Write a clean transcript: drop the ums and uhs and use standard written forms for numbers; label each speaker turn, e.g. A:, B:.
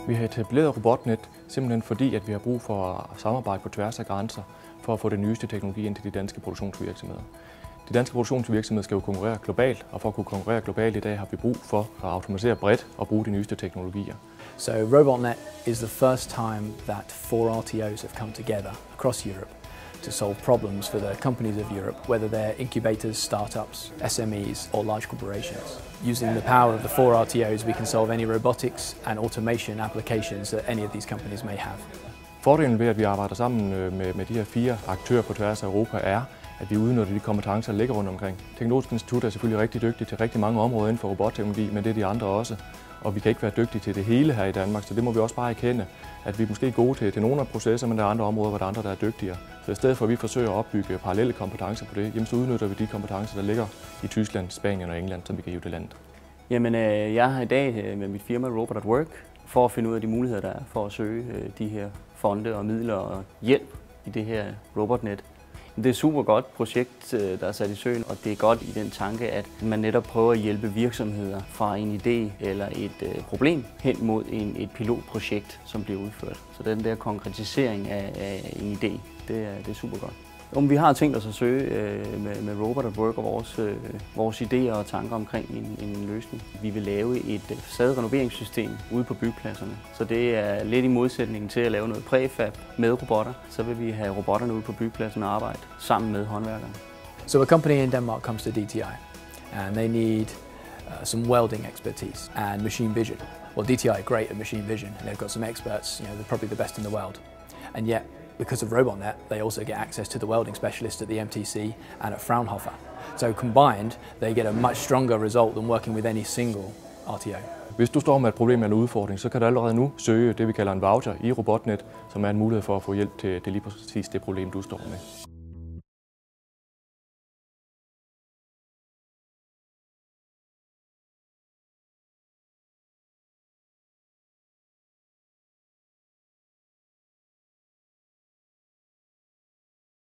A: Vi har etableret Robotnet simpelthen fordi, at vi har brug for at samarbejde på tværs af grænser for at få den nyeste teknologi ind til de danske produktionsvirksomheder. De danske produktionsvirksomheder skal jo konkurrere globalt, og for at kunne konkurrere globalt i dag har vi brug for at automatisere bredt og bruge de nyeste teknologier.
B: So RobotNet is the first time that 4 RTOs have come together across Europe to solve problems for the companies of Europe, whether they're incubators, startups, SMEs or large corporations. Using the power of the 4 RTOs, we can solve any robotics and automation applications that any of these companies may have.
A: Fordelen ved, at vi arbejder sammen med de her 4 aktører på tværs af Europa, er, at vi udnytter de kompetencer, der ligger rundt omkring. Teknologisk Institut er selvfølgelig rigtig dygtig til rigtig mange områder inden for robotteknologi, men det er de andre også. Og vi kan ikke være dygtige til det hele her i Danmark, så det må vi også bare erkende, at vi er måske gode til nogle af processer, men der er andre områder, hvor der er andre, der er dygtigere. Så i stedet for, at vi forsøger at opbygge parallelle kompetencer på det, jamen så udnytter vi de kompetencer, der ligger i Tyskland, Spanien og England, som vi kan give til landet.
C: Jamen, jeg er her i dag med mit firma Robot at Work for at finde ud af de muligheder, der er for at søge de her fonde og midler og hjælp i det her RobotNet. Det er et super godt projekt, der er sat i søen, og det er godt i den tanke, at man netop prøver at hjælpe virksomheder fra en idé eller et problem hen mod et pilotprojekt, som bliver udført. Så den der konkretisering af en idé, det er super godt. Vi har tænkt os at søge med Robot at Work og vores idéer og tanker omkring en løsning. Vi vil lave et facaderenoveringssystem ude på byggepladserne. Så det er lidt i modsætning til at lave noget præfab med robotter. Så vil vi have robotterne ude på byggepladserne og arbejde sammen med håndværkerne.
B: So a company in Denmark comes to DTI and they need some welding expertise and machine vision. Well, DTI are great at machine vision and they've got some experts, they're probably the best in the world. And yet, because of RobotNet, they also get access to the welding specialist at the MTC and at Fraunhofer. So combined, they get a much stronger result than working with any single RTO.
A: Hvis du står med et problem eller en udfordring, så kan du allerede nu søge det, vi kalder en voucher i RobotNet, som er en mulighed for at få hjælp til lige præcis det problem, du står med.